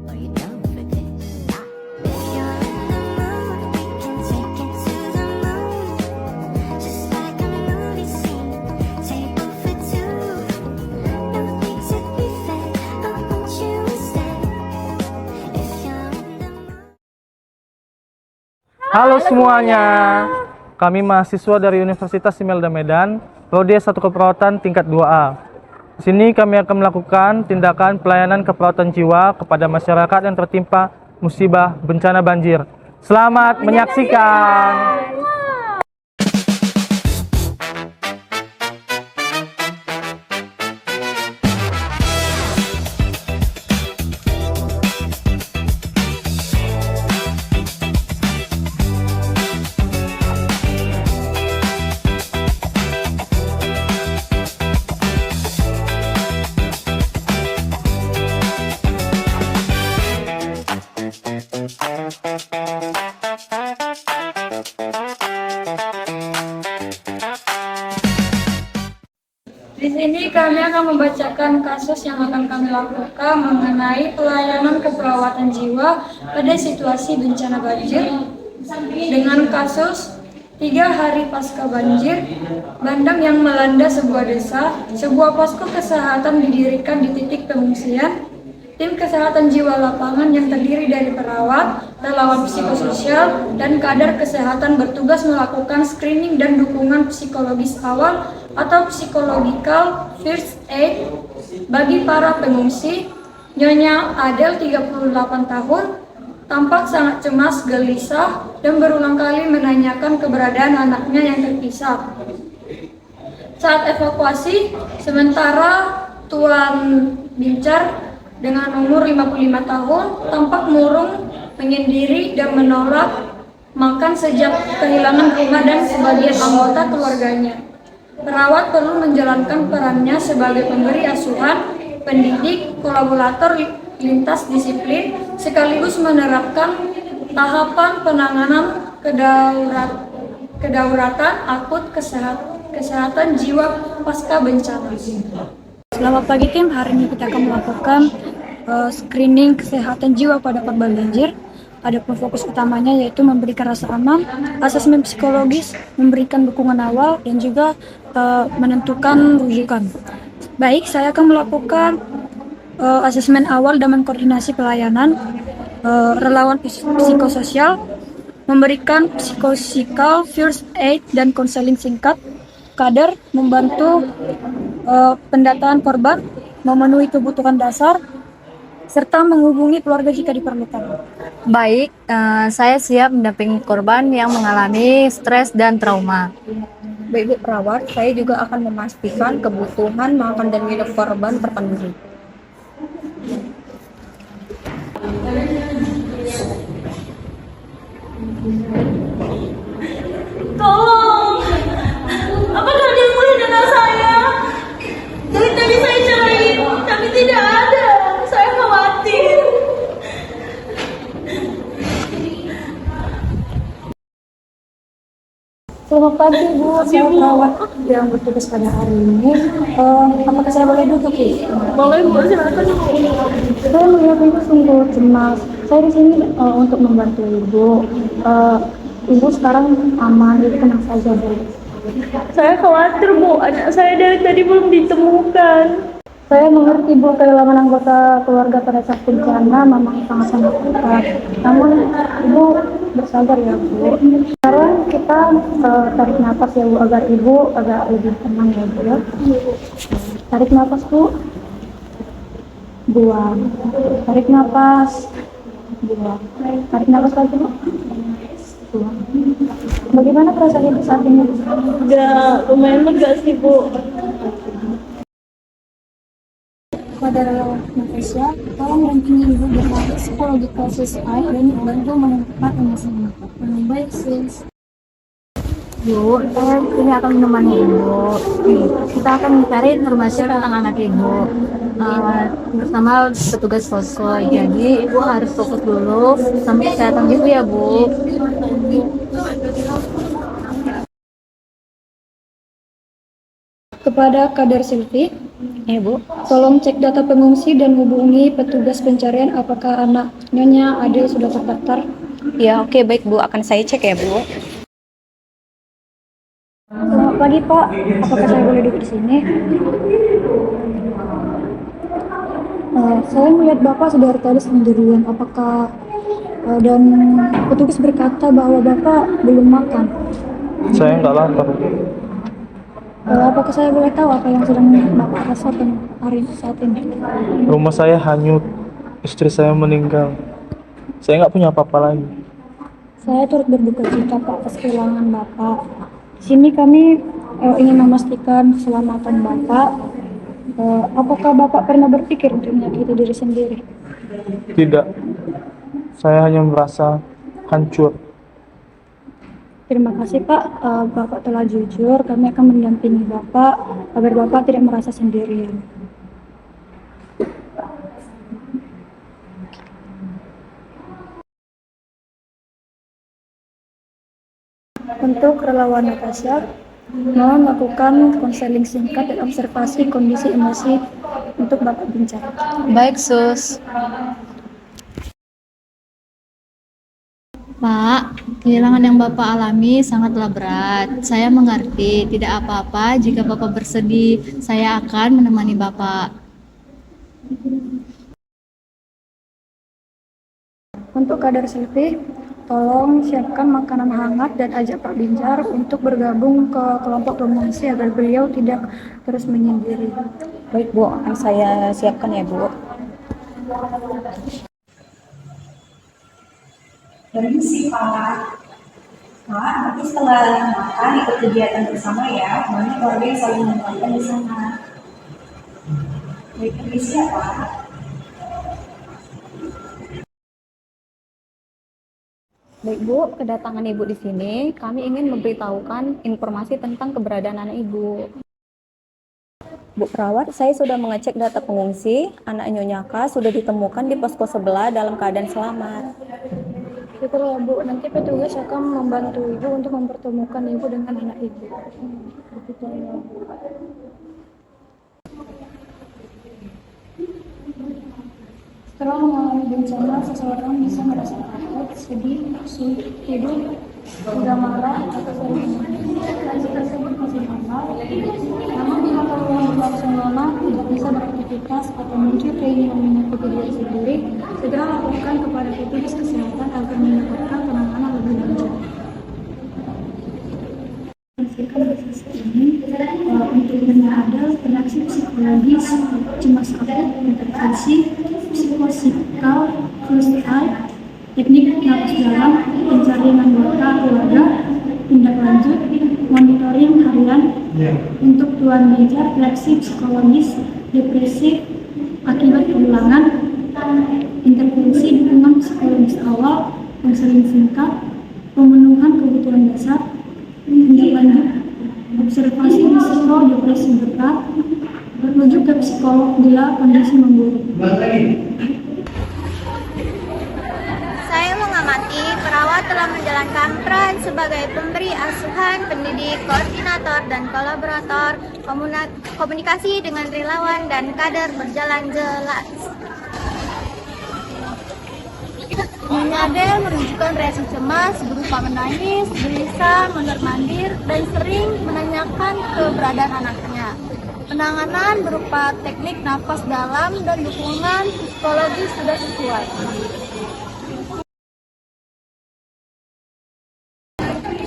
Are you down for this? If you're in the mood, we can take it to the moon. Just like a movie scene, table for two. No need to be fake, I want you to stay. If you're in the mood. Halo semuanya, kami mahasiswa dari Universitas Imelda Medan, Prodi S1 Keperawatan tingkat 2A. Di sini kami akan melakukan tindakan pelayanan keperawatan jiwa kepada masyarakat yang tertimpa musibah bencana banjir. Selamat menyaksikan. Di sini kami akan membacakan kasus yang akan kami lakukan mengenai pelayanan keperawatan jiwa pada situasi bencana banjir dengan kasus 3 hari pasca banjir bandang yang melanda sebuah desa. Sebuah posko kesehatan didirikan di titik pengungsian. Tim kesehatan jiwa lapangan yang terdiri dari perawat, relawan psikososial, dan kader kesehatan bertugas melakukan screening dan dukungan psikologis awal atau psychological first aid bagi para pengungsi. Nyonya Adel, 38 tahun, tampak sangat cemas, gelisah, dan berulang kali menanyakan keberadaan anaknya yang terpisah. Saat evakuasi, sementara Tuan Bincar dengan umur 55 tahun tampak murung, menyendiri, dan menolak makan sejak kehilangan rumah dan sebagian anggota keluarganya. Perawat perlu menjalankan perannya sebagai pemberi asuhan, pendidik, kolaborator lintas disiplin, sekaligus menerapkan tahapan penanganan kedaulatan akut kesehatan jiwa pasca bencana. Selamat pagi tim, hari ini kita akan melakukan screening kesehatan jiwa pada korban banjir. Adapun fokus utamanya yaitu memberikan rasa aman, asesmen psikologis, memberikan dukungan awal, dan juga menentukan rujukan. Baik, saya akan melakukan asesmen awal dan mengkoordinasi pelayanan. Relawan psikososial memberikan psikosocial first aid dan konseling singkat. Kader membantu pendataan korban, memenuhi kebutuhan dasar, serta menghubungi keluarga jika diperlukan. Baik, saya siap mendampingi korban yang mengalami stres dan trauma. Baik Bu perawat, saya juga akan memastikan kebutuhan makan dan minum korban terpenuhi. Tolong! Apakah dia masih dengar saya? Dari tadi saya cari, tapi tidak ada. Saya khawatir. Selamat pagi Bu, saya perawat yang bertugas pada hari ini. Apakah saya boleh duduk Bu? Boleh Bu, silakan Bu. Saya melihat Ibu sungguh cemas. Saya di sini untuk membantu Ibu. Ibu sekarang aman, Ibu tenang saja Bu. Saya khawatir Bu, anak saya dari tadi belum ditemukan. Saya mengerti Bu, kehilangan anggota keluarga pada saat bencana memang sangat-sangat berat. Namun Ibu bersabar ya Bu. Sekarang kita tarik nafas ya Bu, agar Ibu agak lebih tenang ya Bu ya. Tarik nafas Bu. Buang. Tarik nafas. Buang. Tarik nafas lagi Bu. Buang. Bagaimana perasaan Ibu saat ini? Udah lumayan lega sih Bu. Pada relawan Natasha, tolong dampingi Ibu berlatih psychological selesai dan bantu menentukan emosinya. Baik sis. Bu, saya ini akan menemani Ibu. Kita akan mencari informasi tentang anak Ibu bersama petugas posko. Jadi Ibu harus fokus dulu sampai kesehatan Ibu ya Bu. Kepada Kader Silvi, Bu. tolong cek data pengungsi dan hubungi petugas pencarian apakah anak Nyonya Adel sudah terdaftar. Ya, oke, baik Bu, akan saya cek ya Bu. Selamat pagi Pak, apakah saya boleh duduk di sini? Saya melihat Bapak sudah dari tadi sendirian, apakah dan petugas berkata bahwa Bapak belum makan. Saya nggak lapar. Apakah saya boleh tahu apa yang sedang Bapak rasakan saat ini? Rumah saya hanyut, istri saya meninggal. Saya nggak punya apa-apa lagi. Saya turut berduka cita Pak atas kehilangan Bapak. Di sini kami ingin memastikan keselamatan Bapak. Apakah Bapak pernah berpikir untuk menyakiti diri sendiri? Tidak, saya hanya merasa hancur. Terima kasih Pak, Bapak telah jujur. Kami akan mendampingi Bapak agar Bapak tidak merasa sendirian. Untuk relawan Natasha, mohon melakukan konseling singkat dan observasi kondisi emosi untuk Bapak Bincang. Baik, Sus. Pak, kehilangan yang Bapak alami sangatlah berat. Saya mengerti, tidak apa-apa jika Bapak bersedih. Saya akan menemani Bapak. Untuk Kader Silvi, tolong siapkan makanan hangat dan ajak Pak Binjar untuk bergabung ke kelompok pengungsi agar beliau tidak terus menyendiri. Baik, Bu, akan saya siapkan ya, Bu. Permisi Pak. Pak, nanti setelah makan ikut kegiatan bersama ya. Banyak keluarga yang saling menguatkan di sana. Baik, permisi ya Pak. Baik, Bu, kedatangan Ibu di sini, kami ingin memberitahukan informasi tentang keberadaan anak Ibu. Bu perawat, saya sudah mengecek data pengungsi. Anak Nyonya K sudah ditemukan di posko sebelah dalam keadaan selamat. Syukurlah Bu, nanti petugas akan membantu Ibu untuk mempertemukan Ibu dengan anak Ibu. Setelah mengalami bencana, seseorang bisa merasa takut, sedih, sulit tidur, mudah marah, atau sering menangis. Kondisi tersebut masih normal. Namun bila keluhan berlangsung lama, tidak bisa beraktivitas atau muncul keinginan menyakiti diri sendiri, segera laporkan kepada petugas kesehatan agar mendapatkan penanganan lebih lanjut. Untuk Nyonya Adel, reaksi psikologis, cemas akut, intervensi, psikosikal, sosial, teknik napas dalam, pencarian anggota keluarga, tindak lanjut, monitoring harian. Untuk Tuan Binjar, reaksi psikologis, depresi akibat kehilangan, intervensi dukungan psikologis awal, konseling singkat, pemenuhan kebutuhan dasar, tindak lanjut, observasi risiko depresi berat, menuju ke psikolog bila kondisi memburuk. Saya mengamati perawat telah menjalankan peran sebagai pemberi asuhan, pendidik, koordinator, dan kolaborator. Komunikasi dengan relawan dan kader berjalan jelas. Nyonya Adel menunjukkan reaksi cemas berupa menangis, gelisah, mondar-mandir, dan sering menanyakan keberadaan anaknya. Penanganan berupa teknik nafas dalam dan dukungan psikologis sudah sesuai.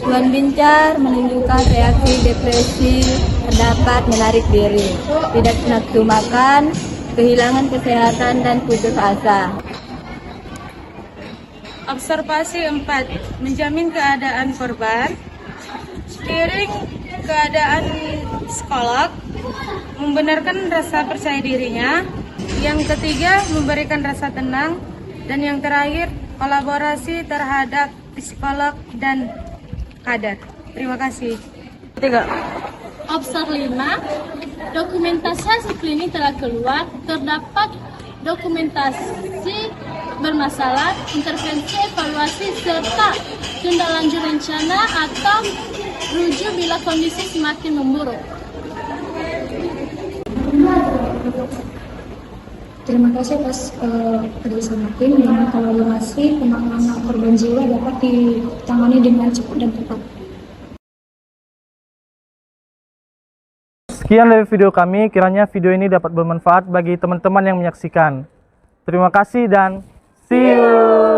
Tuan Bincar menunjukkan reaksi depresi, terdapat menarik diri, tidak nafsu makan, kehilangan kesehatan, dan putus asa. Observasi 4. Menjamin keadaan korban. Seiring keadaan psikolog, membenarkan rasa percaya dirinya. Yang ketiga, memberikan rasa tenang. Dan yang terakhir, kolaborasi terhadap psikolog dan kader. Terima kasih. 3. Obser 5, dokumentasi hasil klinik telah keluar, terdapat dokumentasi bermasalah, intervensi, evaluasi, serta tindak lanjut rencana atau rujuk bila kondisi semakin memburuk. Terima kasih atas kerjasama tim dan kolaborasi penanganan korban jiwa dapat ditangani dengan cepat dan tepat. Sekian dari video kami, kiranya video ini dapat bermanfaat bagi teman-teman yang menyaksikan. Terima kasih dan see you!